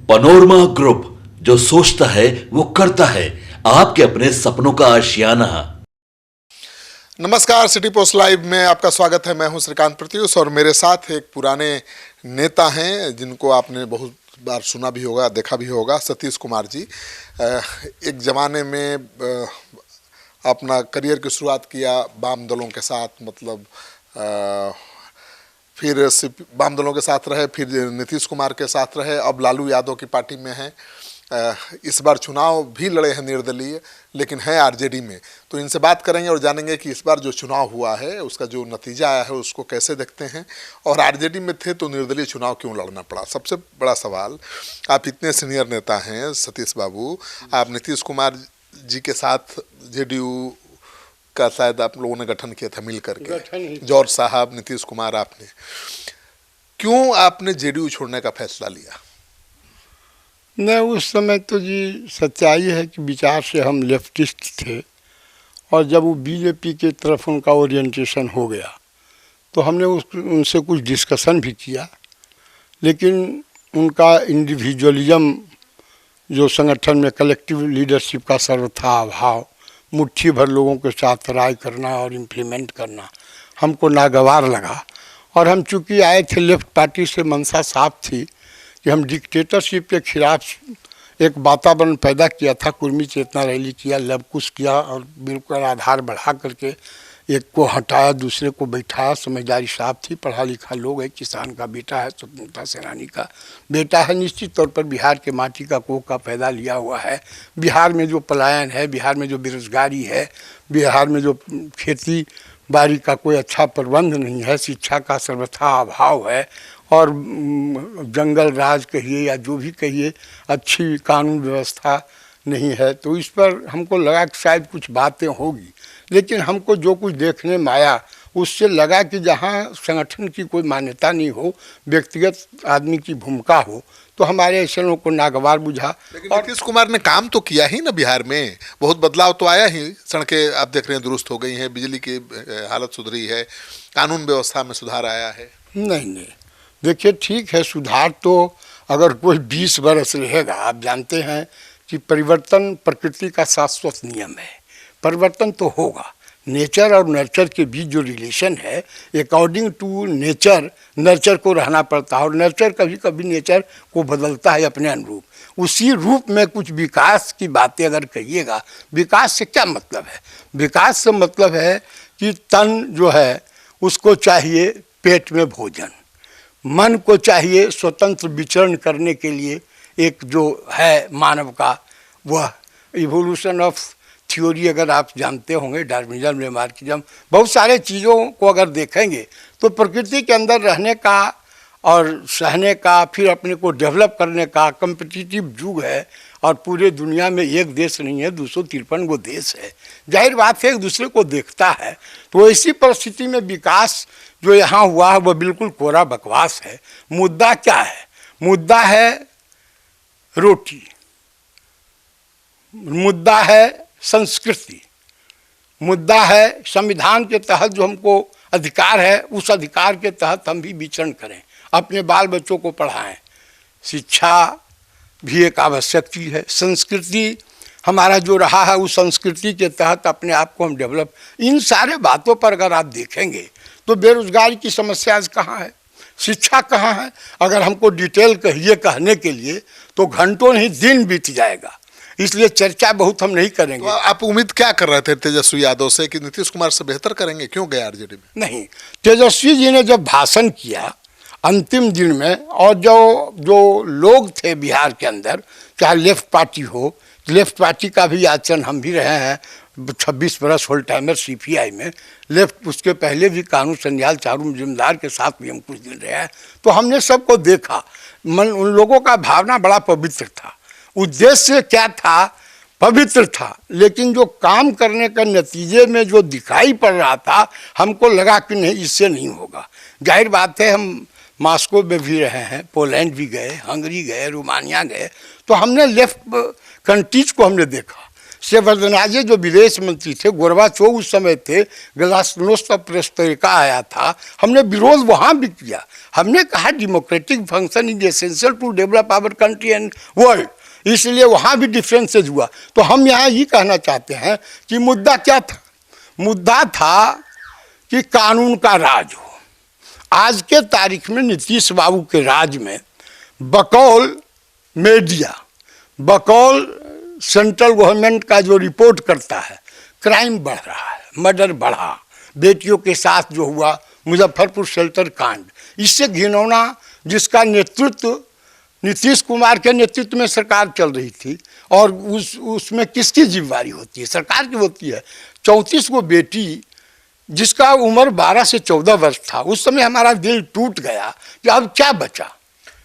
Panorama group, जो सोचता है वो करता है। आपके अपने सपनों का आशियाना। नमस्कार, सिटी पोस्ट लाइव में आपका स्वागत है। मैं हूं श्रीकांत प्रत्युष और मेरे साथ एक पुराने नेता हैं जिनको आपने बहुत बार सुना भी होगा, देखा भी होगा, सतीश कुमार जी। एक ज़माने में अपना करियर की शुरुआत किया वाम दलों के साथ, मतलब फिर वाम दलों के साथ रहे, फिर नीतीश कुमार के साथ रहे, अब लालू यादव की पार्टी में हैं। इस बार चुनाव भी लड़े हैं निर्दलीय, लेकिन हैं आरजेडी में। तो इनसे बात करेंगे और जानेंगे कि इस बार जो चुनाव हुआ है उसका जो नतीजा आया है उसको कैसे देखते हैं, और आरजेडी में थे तो निर्दलीय चुनाव क्यों लड़ना पड़ा। सबसे बड़ा सवाल, आप इतने सीनियर नेता हैं सतीश बाबू, आप नीतीश कुमार जी के साथ जेडीयू का शायद आप लोगों ने गठन किया था मिल करके, जॉर्ज साहब, नीतीश कुमार, आपने क्यों आपने जेडीयू छोड़ने का फैसला लिया? नहीं, उस समय तो जी सच्चाई है कि विचार से हम लेफ्टिस्ट थे, और जब वो बीजेपी के तरफ उनका ओरिएंटेशन हो गया तो हमने उनसे कुछ डिस्कशन भी किया, लेकिन उनका इंडिविजुअलिज्म जो संगठन में कलेक्टिव लीडरशिप का सर्वथा अभाव, मुट्ठी भर लोगों के साथ राय करना और इम्प्लीमेंट करना हमको नागवार लगा। और हम चूँकि आए थे लेफ्ट पार्टी से, मंशा साफ थी कि हम डिक्टेटरशिप के खिलाफ एक वातावरण पैदा किया था। कुर्मी चेतना रैली किया, लव कुश किया, और बिल्कुल आधार बढ़ा करके एक को हटाया, दूसरे को बैठाया। समझदारी साफ थी, पढ़ा लिखा लोग है, किसान का बेटा है, स्वतंत्रता सेनानी का बेटा है, निश्चित तौर पर बिहार के माटी का कोख का पैदा लिया हुआ है। बिहार में जो पलायन है, बिहार में जो बेरोजगारी है, बिहार में जो खेती बाड़ी का कोई अच्छा प्रबंध नहीं है, शिक्षा का सर्वथा अभाव है, और जंगल राज कहिए या जो भी कहिए, अच्छी कानून व्यवस्था नहीं है। तो इस पर हमको लगा कि शायद कुछ बातें होगी, लेकिन हमको जो कुछ देखने में आया उससे लगा कि जहाँ संगठन की कोई मान्यता नहीं हो, व्यक्तिगत आदमी की भूमिका हो, तो हमारे ऐसे लोगों को नागवार बुझा। लेकिन नीतीश कुमार ने काम तो किया ही ना, बिहार में बहुत बदलाव तो आया ही। सड़कें आप देख रहे हैं दुरुस्त हो गई हैं, बिजली की हालत सुधरी है, कानून व्यवस्था में सुधार आया है। नहीं, देखिए ठीक है, सुधार तो अगर कोई 20 वर्ष रहेगा, आप जानते हैं कि परिवर्तन प्रकृति का शाश्वत नियम है, परिवर्तन तो होगा। नेचर और नर्चर के बीच जो रिलेशन है, अकॉर्डिंग टू नेचर नर्चर को रहना पड़ता है, और नर्चर कभी कभी नेचर को बदलता है अपने अनुरूप। उसी रूप में कुछ विकास की बातें अगर कहिएगा, विकास से क्या मतलब है? विकास से मतलब है कि तन जो है उसको चाहिए पेट में भोजन, मन को चाहिए स्वतंत्र विचरण करने के लिए एक जो है मानव का वह इवोल्यूशन ऑफ थ्योरी, अगर आप जानते होंगे, डार्विनिज्म, रिमार्किज्म, बहुत सारे चीज़ों को अगर देखेंगे तो प्रकृति के अंदर रहने का और सहने का, फिर अपने को डेवलप करने का कम्पिटिटिव युग है। और पूरे दुनिया में एक देश नहीं है, 253 गो देश है। जाहिर बात है एक दूसरे को देखता है। तो ऐसी परिस्थिति में विकास जो यहाँ हुआ है वह बिल्कुल कोरा बकवास है। मुद्दा क्या है? मुद्दा है रोटी, मुद्दा है संस्कृति, मुद्दा है संविधान के तहत जो हमको अधिकार है, उस अधिकार के तहत हम भी विचरण करें, अपने बाल बच्चों को पढ़ाएं। शिक्षा भी एक आवश्यक चीज़ है। संस्कृति हमारा जो रहा है, उस संस्कृति के तहत अपने आप को हम डेवलप, इन सारे बातों पर अगर आप देखेंगे तो बेरोजगारी की समस्या कहाँ है, शिक्षा कहाँ है? अगर हमको डिटेल कहिए कहने के लिए तो घंटों नहीं दिन बीत जाएगा, इसलिए चर्चा बहुत हम नहीं करेंगे। तो आप उम्मीद क्या कर रहे थे तेजस्वी यादव से कि नीतीश कुमार से बेहतर करेंगे? क्यों गए आरजेडी में? नहीं, तेजस्वी जी ने जब भाषण किया अंतिम दिन में, और जो लोग थे बिहार के अंदर, चाहे लेफ्ट पार्टी हो, लेफ्ट पार्टी का भी आचरण हम भी रहे हैं 26 बरस होल टाइमर सीपीआई में, लेफ्ट उसके पहले भी कानून संन्याल चारू मजुमदार के साथ भी हम कुछ दिन रहे हैं, तो हमने सबको देखा। मन उन लोगों का भावना बड़ा पवित्र था, उद्देश्य क्या था, पवित्र था, लेकिन जो काम करने का नतीजे में जो दिखाई पड़ रहा था, हमको लगा कि नहीं, इससे नहीं होगा। जाहिर बात है हम मॉस्को में भी रहे हैं, पोलैंड भी गए, हंगरी गए, रोमानिया गए, तो हमने लेफ्ट कंट्रीज को हमने देखा। शेवरदनाजे जो विदेश मंत्री थे, गोरबाचोव उस समय थे, ग्लासनोस्त प्रेस्टोरिका आया था, हमने विरोध वहाँ भी किया। हमने कहा democratic function is essential to develop our country and world, इसलिए वहाँ भी डिफरेंसेज हुआ। तो हम यहाँ ये कहना चाहते हैं कि मुद्दा क्या था? मुद्दा था कि कानून का राज हो। आज के तारीख में नीतीश बाबू के राज में बकौल मीडिया, बकौल सेंट्रल गवर्नमेंट का जो रिपोर्ट करता है, क्राइम बढ़ रहा है, मर्डर बढ़ा, बेटियों के साथ जो हुआ मुजफ्फरपुर शेल्टर कांड, इससे घिनौना जिसका नेतृत्व नीतीश कुमार के नेतृत्व में सरकार चल रही थी, और उसमें किसकी जिम्मेदारी होती है? सरकार की होती है। 34 को बेटी जिसका उम्र 12 से 14 वर्ष था, उस समय हमारा दिल टूट गया कि अब क्या बचा।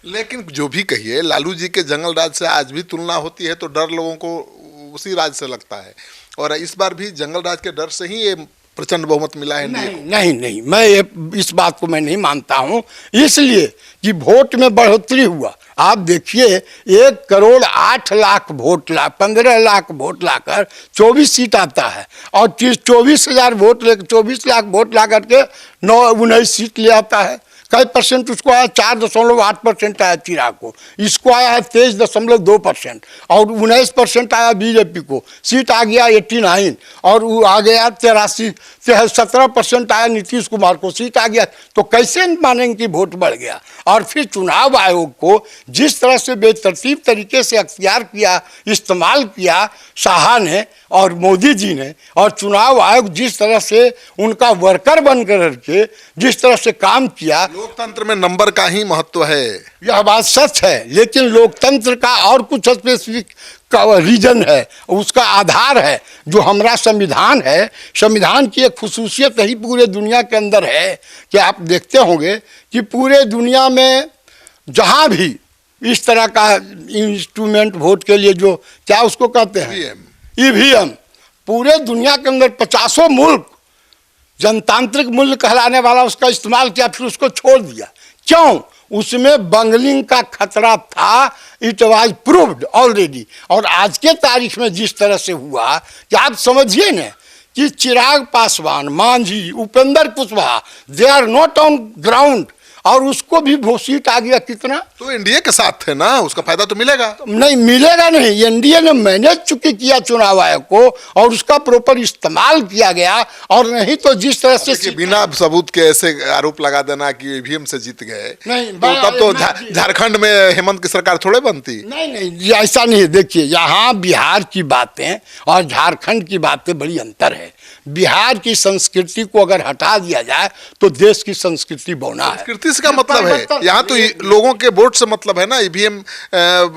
लेकिन जो भी कहिए, लालू जी के जंगल राज से आज भी तुलना होती है तो डर लोगों को उसी राज से लगता है, और इस बार भी जंगल राज के डर से ही ये प्रचंड बहुमत मिला है। नहीं, मैं इस बात को मैं नहीं मानता हूँ, इसलिए कि वोट में बढ़ोतरी हुआ। आप देखिए 1 करोड़ 8 लाख वोट 15 लाख वोट लाकर 24 सीट आता है, और 24,000 वोट ले 24 लाख वोट ला करके 19 सीट ले आता है। कई परसेंट उसको आया? 4.8% आया चिराग को, इसको आया है 23.2%, और 19% आया बीजेपी को। सीट आ गया 89, और वो आ गया 17% आया नीतीश कुमार को, सीट आ गया। तो कैसे मानेंगे कि वोट बढ़ गया? और फिर चुनाव आयोग को जिस तरह से बेतरतीब तरीके से अख्तियार किया, इस्तेमाल किया शाह ने और मोदी जी ने, और चुनाव आयोग जिस तरह से उनका वर्कर बन करके जिस तरह से काम किया। लोकतंत्र में नंबर का ही महत्व है, यह बात सच है, लेकिन लोकतंत्र का और कुछ स्पेसिफिक रीजन है, उसका आधार है जो हमारा संविधान है। संविधान की एक खुसूसियत ही पूरे दुनिया के अंदर है कि आप देखते होंगे कि पूरे दुनिया में जहाँ भी इस तरह का इंस्ट्रूमेंट वोट के लिए, जो क्या उसको कहते हैं, ईवीएम, पूरे दुनिया के अंदर 50 मुल्क जनतांत्रिक मूल्य कहलाने वाला उसका इस्तेमाल किया, फिर उसको छोड़ दिया। क्यों? उसमें बंगलिंग का खतरा था, इट वाज प्रूव्ड ऑलरेडी। और आज के तारीख में जिस तरह से हुआ कि आप समझिए न कि Chirag Paswan, Manjhi, Upendra Kushwaha, they are not on ground, और उसको भी सीट आ गया कितना? तो एनडीए के साथ थे ना, उसका फायदा तो मिलेगा। नहीं मिलेगा नहीं, एनडीए ने मैनेज चुकी किया चुनाव आयोग को, और उसका प्रॉपर इस्तेमाल किया गया। और नहीं तो जिस तरह से बिना सबूत के ऐसे आरोप लगा देना कि ईवीएम से जीत गए, नहीं, तो तब तो झारखंड में हेमंत की सरकार थोड़े बनती। नहीं, ऐसा नहीं है। देखिए, यहाँ बिहार की बातें और झारखंड की बातें बड़ी अंतर है। बिहार की संस्कृति को अगर हटा दिया जाए तो देश की संस्कृति बौना है। संस्कृति से क्या मतलब है? यहाँ तो लोगों के वोट से मतलब है ना। ईवीएम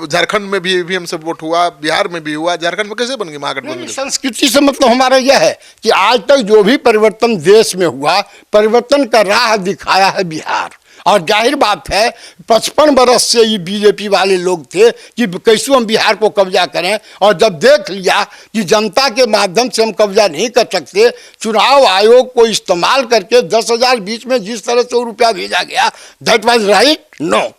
झारखंड में भी ईवीएम से वोट हुआ, बिहार में भी हुआ, झारखंड में कैसे बन गई महागठबंधन? संस्कृति से मतलब हमारा यह है कि आज तक जो भी परिवर्तन देश में हुआ, परिवर्तन का राह दिखाया है बिहार। और जाहिर बात है 55 बरस से ये बीजेपी वाले लोग थे कि कैसे हम बिहार को कब्जा करें, और जब देख लिया कि जनता के माध्यम से हम कब्जा नहीं कर सकते, चुनाव आयोग को इस्तेमाल करके 10,000 बीच में जिस तरह से रुपया भेजा गया, दैट वाज राइट? नो,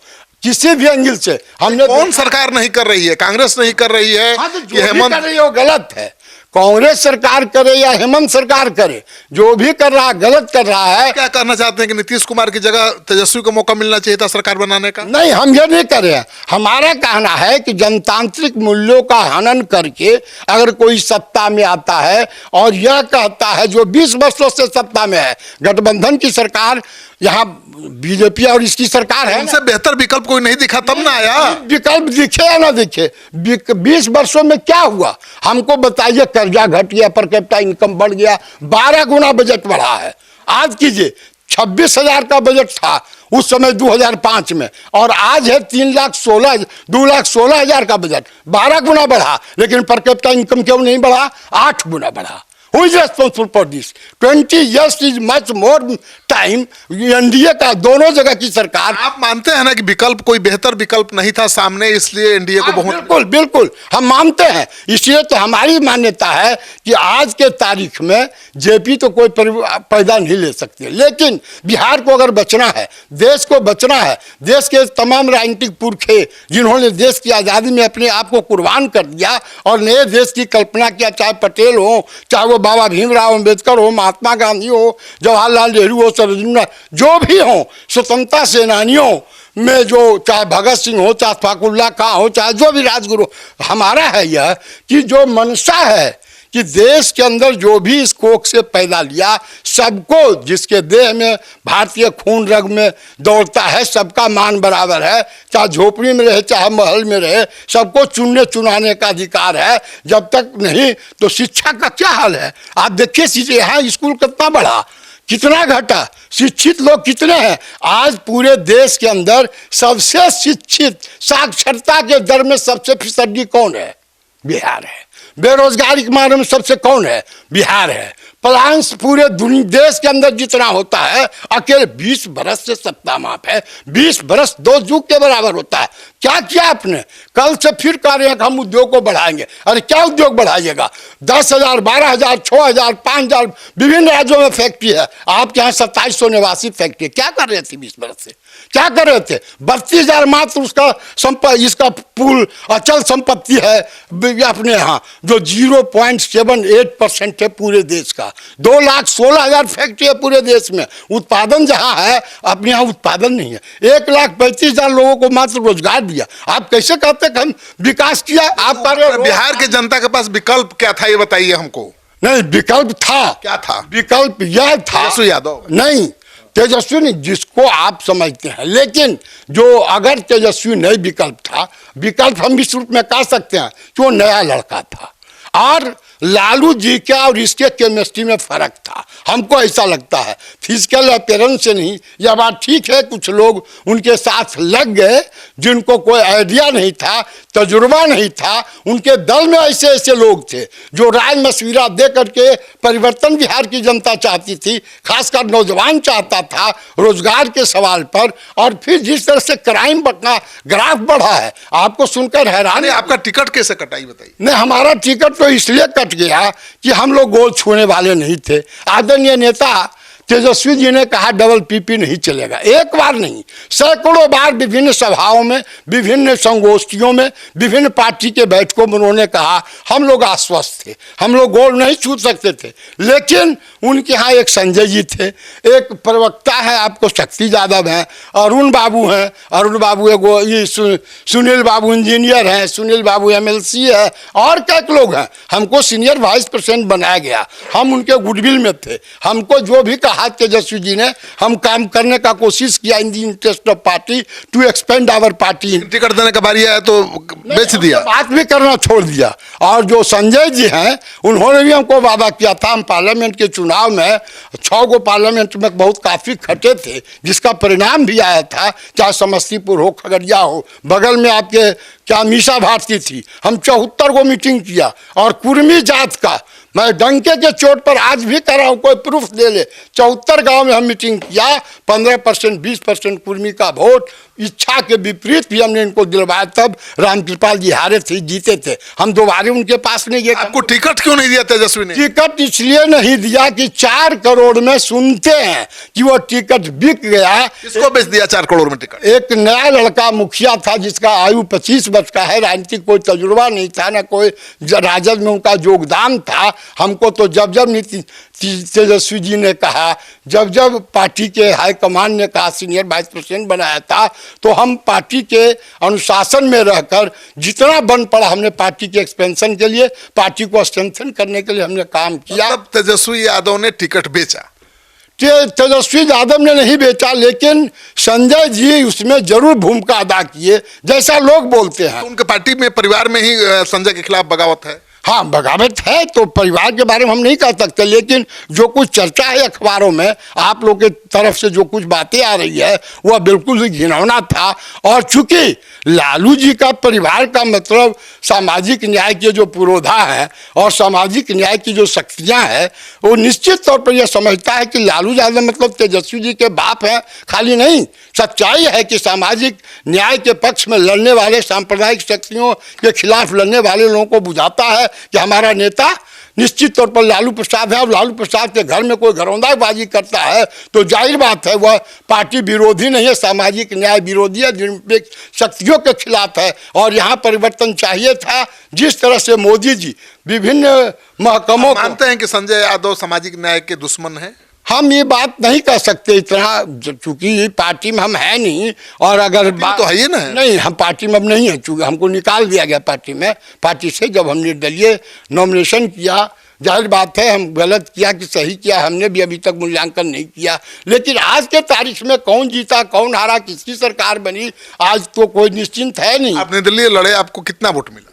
किसी भी एंगल से हमने। कौन सरकार नहीं कर रही है? कांग्रेस नहीं कर रही है? हाँ, तो जो भी कर रही है वो गलत है। कांग्रेस सरकार करे या हेमंत सरकार करे, जो भी कर रहा है गलत कर रहा है। क्या कहना चाहते हैं कि नीतीश कुमार की जगह तेजस्वी को मौका मिलना चाहिए था सरकार बनाने का? नहीं, हम ये नहीं कर रहे हैं। हमारा कहना है कि जनतांत्रिक मूल्यों का हनन करके अगर कोई सत्ता में आता है और यह कहता है, जो 20 वर्षों से सत्ता में है, गठबंधन की सरकार, यहाँ बीजेपी और इसकी सरकार है, इनसे बेहतर विकल्प कोई नहीं दिखा तब ना आया। विकल्प दिखे या ना दिखे, 20 वर्षों में क्या हुआ हमको बताइए? कर्जा घट गया, पर कैपिटा इनकम बढ़ गया, 12 गुना बजट बढ़ा है। आज कीजिए, 26,000 का बजट था उस समय 2005 में, और आज है 2,16,000 का बजट, 12 गुना बढ़ा। लेकिन पर कैपिटा इनकम क्यों नहीं बढ़ा? 8 गुना बढ़ा। Who is responsible for this? 20 years is much more time. NDA का दोनों जगह की सरकार। आप मानते हैं ना कि विकल्प, कोई बेहतर विकल्प नहीं था सामने, इसलिए एनडीए को बहुत। बिल्कुल बिल्कुल हम मानते हैं। इसलिए तो हमारी मान्यता है कि आज के तारीख में जेपी तो कोई पैदा नहीं ले सकते, लेकिन बिहार को अगर बचना है, देश को बचना है, देश के तमाम राजनीतिक पुरखे जिन्होंने देश की आज़ादी में अपने आप को कुर्बान कर दिया और नए देश की कल्पना किया, चाहे पटेल हो, चाहे वो बाबा भीमराव अम्बेडकर हो, महात्मा गांधी हो, जवाहरलाल नेहरू हो, सरदार जो भी हो, स्वतंत्रता सेनानियों में जो चाहे भगत सिंह हो, चाहे फाकुल्ला खां हो, चाहे जो भी राजगुरु, हमारा है यह कि जो मनसा है कि देश के अंदर जो भी इस कोख से पैदा लिया, सबको, जिसके देह में भारतीय खून रग में दौड़ता है, सबका मान बराबर है, चाहे झोपड़ी में रहे चाहे महल में रहे, सबको चुनने चुनाने का अधिकार है। जब तक नहीं तो शिक्षा का क्या हाल है? आप देखिए यहाँ स्कूल कितना बढ़ा, कितना घटा, शिक्षित लोग कितने हैं। आज पूरे देश के अंदर सबसे शिक्षित, साक्षरता के दर में सबसे फीसदी कौन है? बिहार है। बेरोजगारी के मामले में सबसे कौन है? बिहार है। प्लान्स पूरे देश के अंदर जितना होता है, अकेले 20 बरस से सत्ता माप है, 20 बरस 2 युग के बराबर होता है। क्या किया आपने? कल से फिर कह रहे हैं कि हम उद्योग को बढ़ाएंगे। अरे क्या उद्योग बढ़ाइएगा? 10,000, 12,000, 6,000, 5,000 विभिन्न राज्यों में फैक्ट्री है। आपके यहाँ 2789 फैक्ट्री, क्या कर रहे थे 20 बरस से? क्या कर रहे थे? 32,000 मात्र उसका इसका पुल अचल संपत्ति है अपने यहाँ, जो 0.78% है पूरे देश का। 2,16,000 फैक्ट्री है पूरे देश में। उत्पादन जहाँ है, अपने यहाँ उत्पादन नहीं है। 1,35,000 लोगों को मात्र रोजगार दिया। आप कैसे कहते हैं कि हम विकास किया? आप बिहार की जनता के पास विकल्प क्या था, ये बताइए हमको। नहीं, विकल्प था। क्या था विकल्प? यह था तेजस्वी यादव नहीं, तेजस्वी नहीं, जिसको आप समझते हैं। लेकिन जो अगर तेजस्वी नहीं विकल्प था, विकल्प हम इस रूप में कह सकते हैं कि वो नया लड़का था और लालू जी का और इसके केमिस्ट्री में फर्क था। हमको ऐसा लगता है, फिजिकल अपीयरेंस से नहीं। यह बात ठीक है, कुछ लोग उनके साथ लग गए जिनको कोई आइडिया नहीं था, तजुर्बा नहीं था। उनके दल में ऐसे ऐसे लोग थे जो राय मशविरा दे करके परिवर्तन बिहार की जनता चाहती थी, खासकर नौजवान चाहता था रोजगार के सवाल पर। और फिर जिस तरह से क्राइम बढ़ना, ग्राफ बढ़ा है, आपको सुनकर हैरान। आपका टिकट कैसे कटाई बताइए? नहीं, हमारा टिकट तो इसलिए कट गया कि हम लोग गोल छूने वाले नहीं थे। आदरणीय नेता तेजस्वी जी ने कहा डबल पीपी नहीं चलेगा। एक बार नहीं, सैकड़ों बार विभिन्न सभाओं में, विभिन्न संगोष्ठियों में, विभिन्न पार्टी के बैठकों में उन्होंने कहा। हम लोग आश्वस्त थे, हम लोग गोल नहीं छू सकते थे। लेकिन उनके यहाँ एक संजय जी थे, एक प्रवक्ता है, आपको शक्ति यादव हैं, अरुण बाबू हैं, अरुण बाबू एगो ये सुनील बाबू इंजीनियर हैं, सुनील बाबू MLC है, और कई लोग हैं। हमको सीनियर वाइस प्रेसिडेंट बनाया गया, हम उनके गुडविल में थे। हमको जो भी कहा तेजस्वी जी ने, हम काम करने का कोशिश किया in the interest of party to expand our party. Ticket देने का बारी आया तो बेच दिया, बात भी करना छोड़ दिया। और जो संजय जी हैं, उन्होंने भी हमको वादा किया था। हम पार्लियामेंट के चुनाव में 6 गो पार्लियामेंट में बहुत काफ़ी खटे थे, जिसका परिणाम भी आया था, चाहे समस्तीपुर हो, खगड़िया हो। बगल में आपके क्या मीसा भारती थी, हम 74 को मीटिंग किया। और कुर्मी जात का मैं डंके के चोट पर आज भी कर रहा हूँ, कोई प्रूफ दे ले। 74 गांव में हम मीटिंग किया, 15%, 20% कुर्मी का वोट, इच्छा के विपरीत भी हमने इनको दिलवाया। तब रामकृपाल जी हारे थे, जीते थे, हम दोबारा उनके पास नहीं गए। आपको टिकट क्यों नहीं दिया तेजस्वी ने? टिकट इसलिए नहीं दिया कि 4 करोड़ में सुनते हैं कि वो टिकट बिक गया। किसको बेच दिया 4 करोड़ में टिकट? एक नया लड़का मुखिया था, जिसका आयु 25 वर्ष का है, राजनीतिक कोई तजुर्बा नहीं था, ना कोई राजद में उनका योगदान था। हमको तो जब जब तेजस्वी जी ने कहा, जब जब पार्टी के हाईकमान ने कहा, सीनियर वाइस प्रेसिडेंट बनाया था, तो हम पार्टी के अनुशासन में रहकर जितना बन पड़ा हमने पार्टी के एक्सपेंशन के लिए, पार्टी को स्ट्रेंथन करने के लिए हमने काम किया। तब तेजस्वी यादव ने टिकट बेचा? तेजस्वी यादव ने नहीं बेचा, लेकिन संजय जी उसमें जरूर भूमिका अदा किए, जैसा लोग बोलते हैं। उनके पार्टी में, परिवार में ही संजय के खिलाफ बगावत है। हाँ, बगावत है तो परिवार के बारे में हम नहीं कह सकते, लेकिन जो कुछ चर्चा है अखबारों में, आप लोग के तरफ से जो कुछ बातें आ रही है वह बिल्कुल ही घिनौना था। और चूंकि लालू जी का परिवार का मतलब सामाजिक न्याय के जो पुरोधा है और सामाजिक न्याय की जो शक्तियाँ हैं, वो निश्चित तौर पर यह समझता है कि लालू यादव मतलब तेजस्वी जी के बाप हैं। खाली नहीं, सच्चाई है कि सामाजिक न्याय के पक्ष में लड़ने वाले, सांप्रदायिक शक्तियों के खिलाफ लड़ने वाले लोगों को बुझाता है कि हमारा नेता निश्चित तौर पर लालू प्रसाद है। और लालू प्रसाद के घर में कोई घरौंदाबाजी करता है तो जाहिर बात है वह पार्टी विरोधी नहीं है, सामाजिक न्याय विरोधी है, निरपेक्ष शक्तियों के खिलाफ है। और यहाँ परिवर्तन चाहिए था। जिस तरह से मोदी जी विभिन्न महकमों को, मानते हैं कि संजय यादव सामाजिक न्याय के दुश्मन हैं? हम ये बात नहीं कह सकते इतना, चूंकि पार्टी में हम है नहीं। और अगर तो है ही ना, नहीं, हम पार्टी में अब नहीं है, चूंकि हमको निकाल दिया गया पार्टी से जब हम निर्दलीय नॉमिनेशन किया। जाहिर बात है हम गलत किया कि सही किया, हमने भी अभी तक मूल्यांकन नहीं किया। लेकिन आज के तारीख में कौन जीता कौन हारा, किसकी सरकार बनी, आज तो कोई निश्चिंत है नहीं। आप निर्दलीय लड़े, आपको कितना वोट मिला?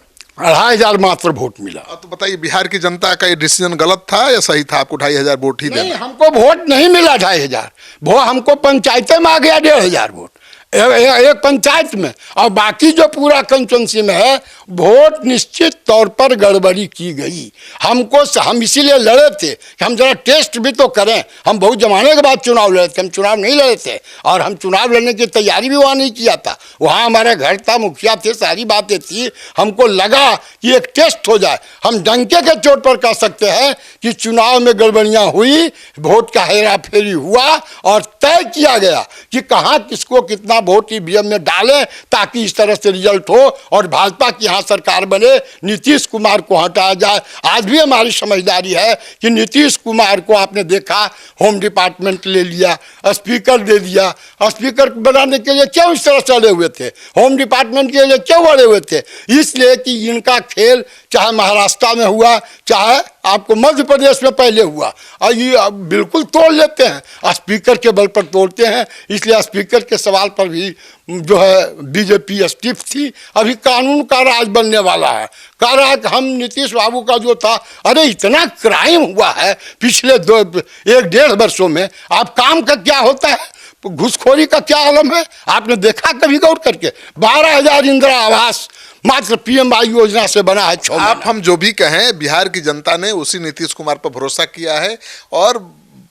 2,500 मात्र वोट मिला। तो बताइए, बिहार की जनता का ये डिसीजन गलत था या सही था? आपको 2,500 वोट ही नहीं, देना? हमको वोट नहीं मिला 2,500 वो हमको पंचायतें में आ गया 1,500 वोट एक पंचायत में। और बाकी जो पूरा कंस्टिट्यूंसी में है वोट निश्चित तौर पर गड़बड़ी की गई। हम इसीलिए लड़े थे कि हम जरा टेस्ट भी तो करें। हम बहुत जमाने के बाद चुनाव लड़े थे, हम चुनाव नहीं लड़े थे। और हम चुनाव लड़ने की तैयारी भी वहाँ नहीं किया था। वहाँ हमारा घर था, मुखिया थे, सारी बातें थी। हमको लगा कि एक टेस्ट हो जाए। हम डंके के चोट पर कह सकते हैं कि चुनाव में गड़बड़ियाँ हुई, वोट का हेरा फेरी हुआ और तय किया गया कि कहाँ किसको कितना वोट ईवीएम में डालें ताकि इस तरह से रिजल्ट हो और भाजपा की यहाँ सरकार बने, नीतीश कुमार को हटाया जाए। आज भी हमारी समझदारी है कि नीतीश कुमार को आपने देखा, होम डिपार्टमेंट ले लिया, स्पीकर दे दिया। स्पीकर बनाने के लिए क्यों इस तरह चले हुए थे, होम डिपार्टमेंट के लिए क्यों अड़े हुए थे? इसलिए कि इनका खेल चाहे महाराष्ट्र में हुआ, चाहे आपको मध्य प्रदेश में पहले हुआ, और ये बिल्कुल तोड़ लेते हैं, स्पीकर के बल पर तोड़ते हैं। इसलिए स्पीकर के सवाल पर भी जो है बीजेपी स्टिफ थी। अभी कानून का राज बनने वाला है। कह रहा है कि हम नीतीश बाबू का जो था, अरे इतना क्राइम हुआ है पिछले 1-1.5 वर्षों में। आप काम का क्या होता है, घुसखोरी का क्या आलम है, आपने देखा कभी गौर करके? 12,000 इंदिरा आवास मात्र पीएमआई योजना से बना है। आप हम जो भी कहें, बिहार की जनता ने उसी नीतीश कुमार पर भरोसा किया है और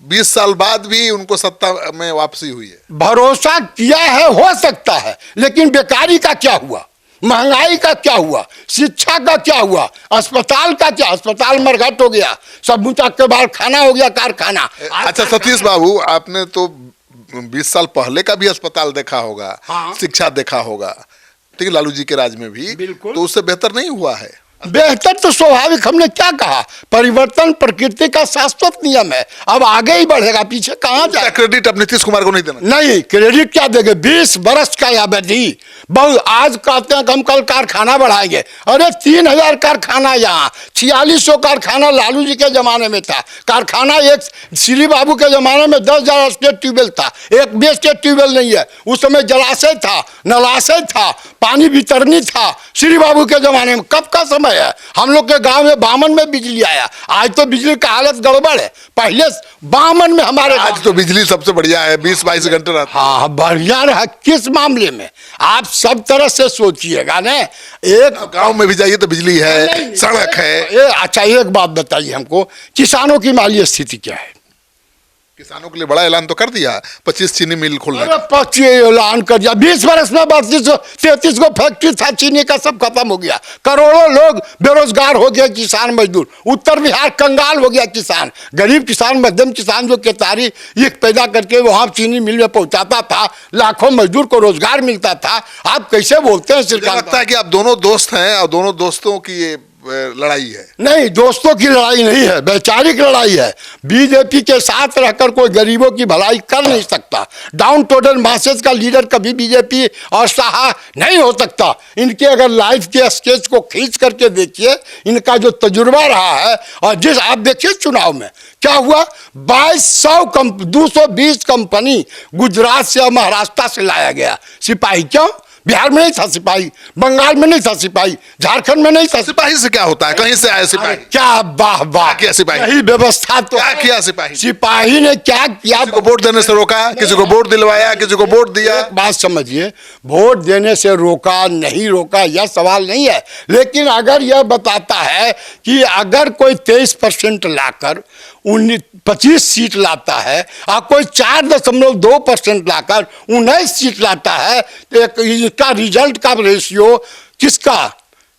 20 साल बाद भी उनको सत्ता में वापसी हुई है। भरोसा किया है, हो सकता है, लेकिन बेकारी का क्या हुआ, महंगाई का क्या हुआ, शिक्षा का क्या हुआ, अस्पताल का क्या? अस्पताल मरघट हो गया, समूचा के बाहर खाना हो गया कारखाना। अच्छा सतीश बाबू, आपने तो 20 साल पहले का भी अस्पताल देखा होगा, हाँ। शिक्षा देखा होगा, ठीक है, लालू जी के राज में भी, तो उससे बेहतर नहीं हुआ है? बेहतर तो स्वाभाविक, हमने क्या कहा, परिवर्तन प्रकृति का शाश्वत नियम है। अब आगे ही बढ़ेगा, पीछे कहाँ जाए? क्रेडिट अब नीतीश कुमार को नहीं देना? नहीं, क्रेडिट क्या देंगे? 20 बरस का अवधि, बहुत आज कहते हैं कि हम कल कारखाना बढ़ाएंगे। अरे 3,000 कारखाना यहाँ, 4600 कारखाना लालू जी के जमाने में था। कारखाना एक श्री बाबू के जमाने में 10,000 स्टेट ट्यूबवेल था, एक भी स्टेट ट्यूबवेल नहीं है। उस समय जलाशय था, नलाशय था, पानी वितरणी था श्री बाबू के जमाने में। कब का समय है? हम लोग के गांव में 52 में बिजली आया। आज तो बिजली का हालत गड़बड़ है। पहले 52 में हमारे, आज तो बिजली सबसे बढ़िया है, 20-22 घंटे रहता है। हाँ, बढ़िया रहा। किस मामले में? आप सब तरह से सोचिएगा ना। एक गांव में भी जाइए तो बिजली है, सड़क है। अच्छा, एक बात बताइए हमको, किसानों की माली स्थिति क्या है? किसानों के लिए बड़ा ऐलान तो कर दिया, 25 चीनी मिल खोलने का। 25 ऐलान कर दिया। 20 वर्ष में 32-33 को फैक्ट्री था चीनी का, सब खत्म हो गया। करोड़ों लोग बेरोजगार हो गए, किसान मजदूर। उत्तर बिहार कंगाल हो गया किसान, गरीब किसान, मध्यम किसान जो केतारी ईख पैदा करके वहाँ चीनी मिल में पहुँचाता था, लाखों मजदूर को रोजगार मिलता था। आप कैसे बोलते हैं? सरकार लगता है कि आप दोनों दोस्त हैं और दोनों दोस्तों की ये लड़ाई है। नहीं, दोस्तों की लड़ाई नहीं है, वैचारिक लड़ाई है। बीजेपी के साथ रहकर कोई गरीबों की भलाई कर नहीं सकता। डाउन टोडन मासेस का लीडर कभी बीजेपी और सहा नहीं हो सकता। इनके अगर लाइफ के स्केच को खींच करके देखिए, इनका जो तजुर्बा रहा है, और जिस आप देखिए चुनाव में क्या हुआ, 220 कंपनी गुजरात से और महाराष्ट्र से लाया गया। सिपाही क्यों? बिहार में नहीं था सिपाही, बंगाल में नहीं था सिपाही, झारखंड में नहीं था। सिपाही से क्या होता है, कहीं से आए सिपाही? क्या वाह वाह क्या किया सिपाही? यही व्यवस्था तो क्या है। किया सिपाही? सिपाही ने क्या किया? किसी को वोट देने से रोका, किसी को वोट दिलवाया, किसी को वोट दिया? एक बात समझिए, वोट देने से रोका नहीं रोका यह सवाल नहीं है, लेकिन अगर यह बताता है कि अगर कोई 23% लाकर 25 सीट लाता है और कोई 4.2% लाकर 19 सीट लाता है, तो इसका रिजल्ट का रेशियो किसका?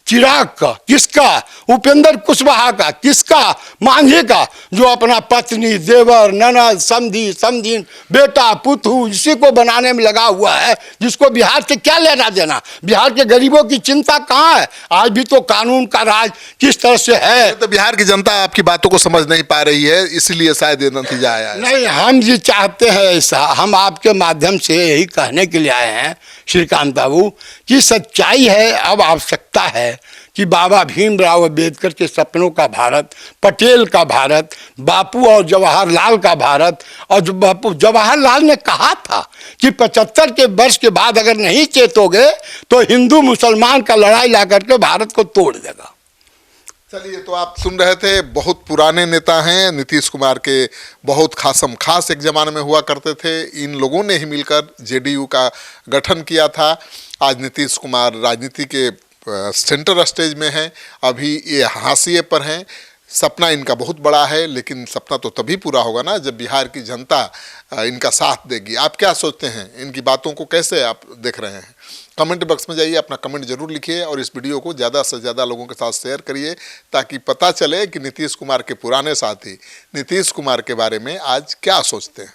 चिराग का, किसका? उपेंद्र कुशवाहा का, किसका? मांझी का, जो अपना पत्नी, देवर, ननद, समधी, समधीन, बेटा, पुतहू इसी को बनाने में लगा हुआ है, जिसको बिहार से क्या लेना देना? बिहार के गरीबों की चिंता कहाँ है? आज भी तो कानून का राज किस तरह से है। तो बिहार की जनता आपकी बातों को समझ नहीं पा रही है, इसलिए शायद ये नतीजा आया है। नहीं, हम ये चाहते हैं ऐसा, हम आपके माध्यम से यही कहने के लिए आए हैं श्रीकांत बाबू कि सच्चाई है, अब आवश्यकता है कि बाबा भीमराव अंबेडकर के सपनों का भारत, पटेल का भारत, बापू और जवाहरलाल का भारत, और जो बापू जवाहरलाल ने कहा था कि 75 के वर्ष के बाद अगर नहीं चेतोगे तो हिंदू मुसलमान का लड़ाई ला करके भारत को तोड़ देगा। चलिए, तो आप सुन रहे थे, बहुत पुराने नेता हैं नीतीश कुमार के, बहुत खासम खास एक जमाने में हुआ करते थे। इन लोगों ने ही मिलकर जेडीयू का गठन किया था। आज नीतीश कुमार राजनीति के सेंटर स्टेज में हैं, अभी ये हाशिए पर हैं। सपना इनका बहुत बड़ा है, लेकिन सपना तो तभी पूरा होगा ना जब बिहार की जनता इनका साथ देगी। आप क्या सोचते हैं, इनकी बातों को कैसे आप देख रहे हैं? कमेंट बॉक्स में जाइए, अपना कमेंट जरूर लिखिए और इस वीडियो को ज़्यादा से ज़्यादा लोगों के साथ शेयर करिए, ताकि पता चले कि नीतीश कुमार के पुराने साथी नीतीश कुमार के बारे में आज क्या सोचते हैं।